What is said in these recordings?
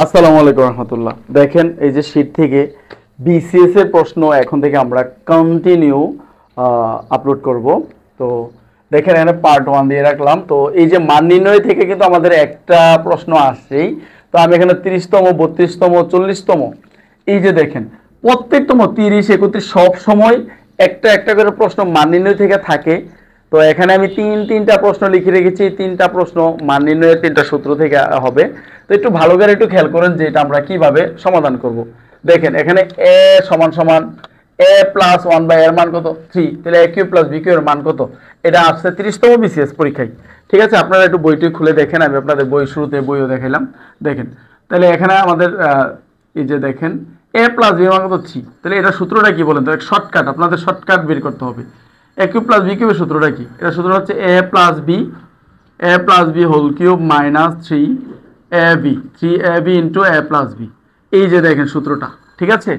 আসসালামু আলাইকুম রহমতুল্লাহ। দেখেন এই যে শীট থেকে বিসিএস এর প্রশ্ন এখন থেকে আমরা কন্টিনিউ আপলোড করব। তো দেখেন এখানে পার্ট 1 দিয়ে রাখলাম। তো এই যে মান নির্ণয় থেকে কিন্তু আমাদের একটা প্রশ্ন আসছেই। তো আমি এখানে 30তম 32তম 40তম এই যে দেখেন প্রত্যেকতম 30 31 সব সময় একটা একটা করে প্রশ্ন মান নির্ণয় থেকে থাকে। তো এখানে আমি তিনটা প্রশ্ন লিখে রেখেছি। তিনটা প্রশ্ন মান নির্ণয়ের তিনটা সূত্র থেকে হবে। তো একটু ভালো করে একটু খেয়াল করেন যে এটা আমরা কিভাবে সমাধান করব। দেখেন এখানে এ সমান সমান এ প্লাস 1 এর মান কত 3, তাহলে A cube plus B cube এর মান কত, এটা আসছে 30তম বিসিএস পরীক্ষায়। ঠিক আছে, আপনারা একটু বইটি খুলে দেখেন, আমি আপনাদের বই শুরুতে বইও দেখাইলাম। দেখেন তাহলে এখানে আমাদের এই যে দেখেন এ প্লাস বি এর মান কত 3, তাহলে এটা সূত্রটা কি বলেন তো? এক শর্টকাট, আপনাদের শর্টকাট বের করতে হবে। এ কিউব প্লাস বি কিউবের সূত্রটা কি? এটা সূত্র হচ্ছে A plus B whole cube minus 3ab into A plus B. এই যে দেখেন সূত্রটা, ঠিক আছে।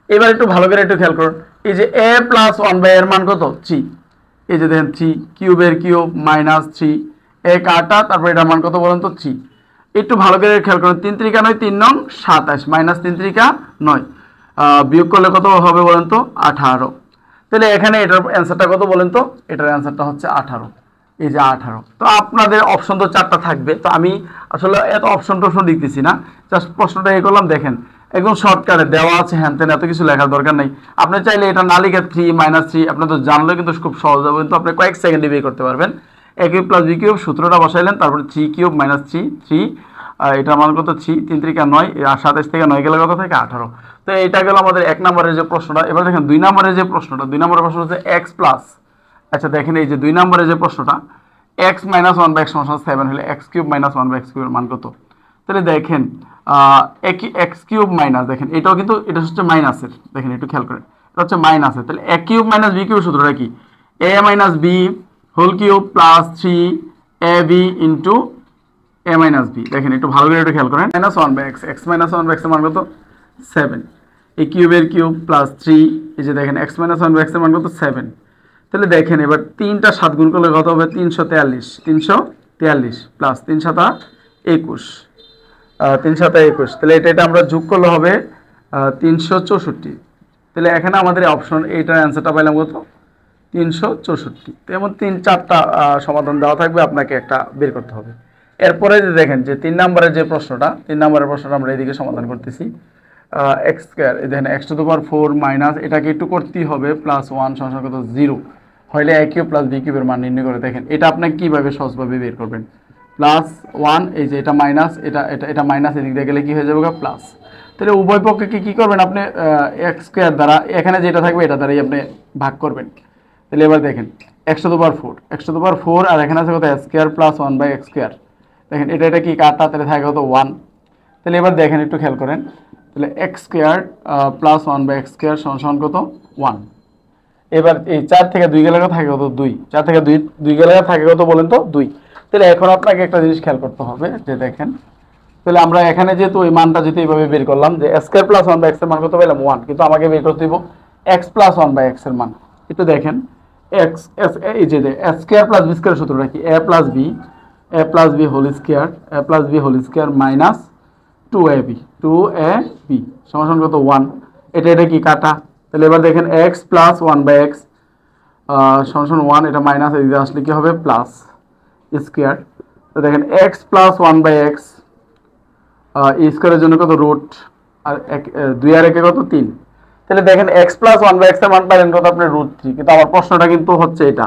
এবার একটু ভালো করে একটু খেয়াল করুন। এই যে এ প্লাস 1 এর মান কত 3, এই যে দেখেন 3 কিউবের কিউব মাইনাস 3 এ কাটা, তারপর এটার মান কত বলেন তো 3। একটু ভালো করে খেয়াল করুন, 3 3 9 3 নং 27 মাইনাস 3 3 9, বিয়োগ করলে কত হবে বলেন তো 18। তাহলে এখানে এটার অ্যান্সারটা কত বলেন তো? এটার অ্যান্সারটা হচ্ছে 18। এই যে 18। তো আপনাদের অপশন তো 4টা থাকবে। তো আমি আসলে এত অপশন লিখতেছি না, জাস্ট প্রশ্নটা এ করলাম। দেখেন একদম শর্টকাটে দেওয়া আছে, হ্যান তেন এত কিছু লেখার দরকার নেই। আপনি চাইলে এটা না লিখে 3 3 আপনার তো জানলে কিন্তু খুব সহজ হবে, কিন্তু আপনি কয়েক সেকেন্ডে বের করতে পারবেন। এ কিউব প্লাস বি কিউব সূত্রটা বসাইলেন, তারপরে 3 কিউব মাইনাস 3 এটার মান কত 3 3 3 9, 27 থেকে 9 গেলে কত থেকে 18। তো এটা গেল আমাদের 1 নম্বরের যে প্রশ্নটা। এবার দেখেন 2 নম্বরের যে প্রশ্নটা, 2 নম্বরের প্রশ্ন হচ্ছে এক্স প্লাস, আচ্ছা দেখেন এই যে 2 নম্বরের যে প্রশ্নটা এক্স মাইনাস 1/x সমান 7 হলে এক্স কিউব মাইনাস 1/x কিউবের মান কত? তাহলে দেখেন এক্স কিউব মাইনাস, দেখেন এটাও কিন্তু এটা হচ্ছে মাইনাসের, দেখেন একটু খেয়াল করেন এটা হচ্ছে মাইনাসের। তাহলে A cube minus B cube সূত্রটা কি? A minus B whole cube plus 3ab into A minus B. দেখেন একটু ভালো করে একটু খেয়াল করেন, minus 1/x, x minus 1/x এর মান কত 7, এই কিউবের কিউব প্লাস 3, এই যে দেখেন এক্স মাইনাস 1/x এর মান কত 7। তাহলে দেখেন এবার 3টা 7 গুণ করলে কত হবে? 343 প্লাস 3 7 21, 3 7 21। তাহলে এটা আমরা যোগ করলে হবে 364। তাহলে এখানে আমাদের অপশন এইটার অ্যান্সারটা পাইলাম কত 364। তো এমন 3 4টা সমাধান দেওয়া থাকবে, আপনাকে একটা বের করতে হবে। এরপরে দেখেন যে 3 নম্বরের যে প্রশ্নটা, 3 নম্বরের প্রশ্নটা আমরা এদিকে সমাধান করতেছি। এক্স স্কোয়ার, দেখেন x to the power 4 minus এটাকে একটু করতেই হবে প্লাস 1 সমান কত 0 হইলে এ কিউব প্লাস বি কিউবের মান নির্ণয় করে। দেখেন এটা আপনাকে কীভাবে সহজভাবে বের করবেন? প্লাস 1, এই যে এটা মাইনাস, এটা মাইনাস, এদিক দিয়ে গেলে কী হয়ে যাবে প্লাস। তাহলে উভয় পক্ষকে কী করবেন আপনি? এক্স স্কোয়ার দ্বারা এখানে যেটা থাকবে এটা দ্বারাই আপনি ভাগ করবেন। তাহলে এবার দেখেন এক্স টু দি পাওয়ার 4 আর এখানে আছে কত x square plus 1/x square. দেখেন এটা কি কাটা, তাহলে থাকে কত 1। তাহলে এবার দেখেন একটু খেয়াল করেন, তাহলে x square plus 1/x square সমান কত 1। এবার এই 4 থেকে 2 গেলে থাকে কত 2, 4 থেকে 2 গেলে থাকে কত বলেন তো 2। তাহলে এখন আপনাকে একটা জিনিস খেয়াল করতে হবে যে দেখেন, তাহলে আমরা এখানে যেহেতু এই মানটা যেহেতু এইভাবে বের করলাম যে এক্স স্কোয়ার প্লাস 1/x এর মান কত পেলাম 1, কিন্তু আমাকে বের করতে দিব এক্স প্লাস 1/x এর মান। একটু দেখেন এক্স এই যে X square plus B square সূত্রটা কি? A plus B whole square minus 2ab সমান কত 1। এটা কি কাটা, তাহলে এবার দেখেন এক্স প্লাস 1/x সমান 1, এটা মাইনাস এদিকে আসলে কি হবে প্লাস স্কোয়ার। তো দেখেন এক্স প্লাস 1/x স্কোয়ারের জন্য কত রুট, আর 2 আর 1 কত 3। তাহলে দেখেন এক্স প্লাস 1/x এর মান পাইলেন কত আপনি √3, কিন্তু আমার প্রশ্নটা কিন্তু হচ্ছে এটা,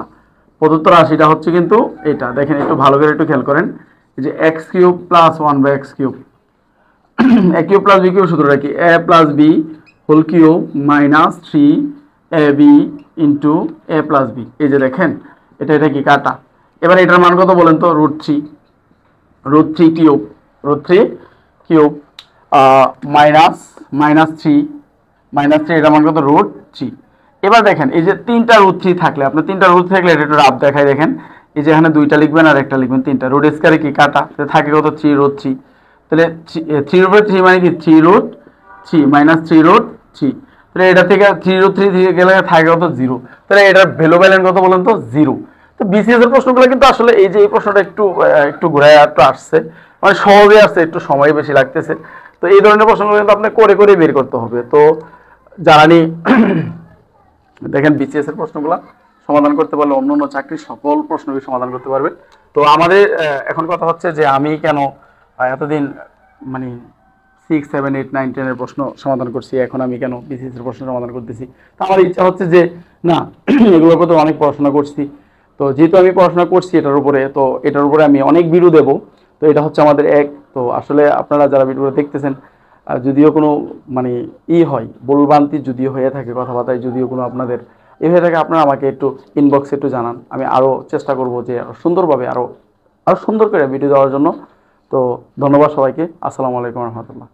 প্রদত্ত রাশিটা হচ্ছে কিন্তু এটা। দেখেন একটু ভালো করে একটু খেয়াল করেন, এই যে X cube plus 1/x cube, A cube plus B cube সূত্রটা কি? A plus B whole cube minus 3ab into A plus B. এই যে দেখেন এটা কি কাটা। এবার এটার মান কত বলেন তো √3 কিউব মাইনাস 3 এটার মান কত √3। এবার দেখেন এই যে 3টা √3 থাকলে, আপনার 3টা √3 থাকলে এটা একটু রাফ দেখায়। দেখেন এই যে এখানে 2টা লিখবেন আর একটা লিখবেন, 3টা রুট স্কয়ারে কি কাটা, থাকে কত 3√3। তাহলে 3 উপরে 3 মানে কি 3√3 মাইনাস 3√3। তাহলে এটা থেকে 3√3 দিয়ে গেলে থাকে কত 0। তাহলে এটার ভ্যালু পাইলেন কত বলেন তো 0। তো বিসিএস এর প্রশ্নগুলো কিন্তু আসলে এই যে এই প্রশ্নটা একটু ঘুরায় একটু আসছে, মানে সহজে আসছে, একটু সময় বেশি লাগতেছে। তো এই ধরনের প্রশ্নগুলো কিন্তু আপনাকে করে করে বের করতে হবে। তো যারা নি দেখেন বিসিএস এর প্রশ্নগুলো সমাধান করতে পারলে অন্য অন্য চাকরির সকল প্রশ্নকে সমাধান করতে পারবে। তো আমাদের এখন কথা হচ্ছে যে আমি কেন এতদিন মানে 6, 7, 8, 9, 10 এর প্রশ্ন সমাধান করছি, এখন আমি কেন বিসিএস এর প্রশ্ন সমাধান করতেছি। তো আমার ইচ্ছা হচ্ছে যে না এগুলোর উপর তো অনেক পড়াশোনা করছি, তো যেহেতু আমি পড়াশোনা করছি এটার উপরে, তো এটার উপরে আমি অনেক ভিডিও দেবো। তো এটা হচ্ছে আমাদের এক, তো আসলে আপনারা যারা ভিডিওটা দেখতেছেন যদিও কোনো মানে হয় ভুলভ্রান্তি যদিও হয়ে থাকে, কথাবার্তায় যদিও কোনো আপনাদের হয়ে থাকে, আপনারা আমাকে একটু ইনবক্সে একটু জানান, আমি আরও চেষ্টা করব যে আরও সুন্দরভাবে আরও সুন্দর করে ভিডিও দেওয়ার জন্য। তো ধন্যবাদ সবাইকে। আসসালামু আলাইকুম রহমতুল্লাহ।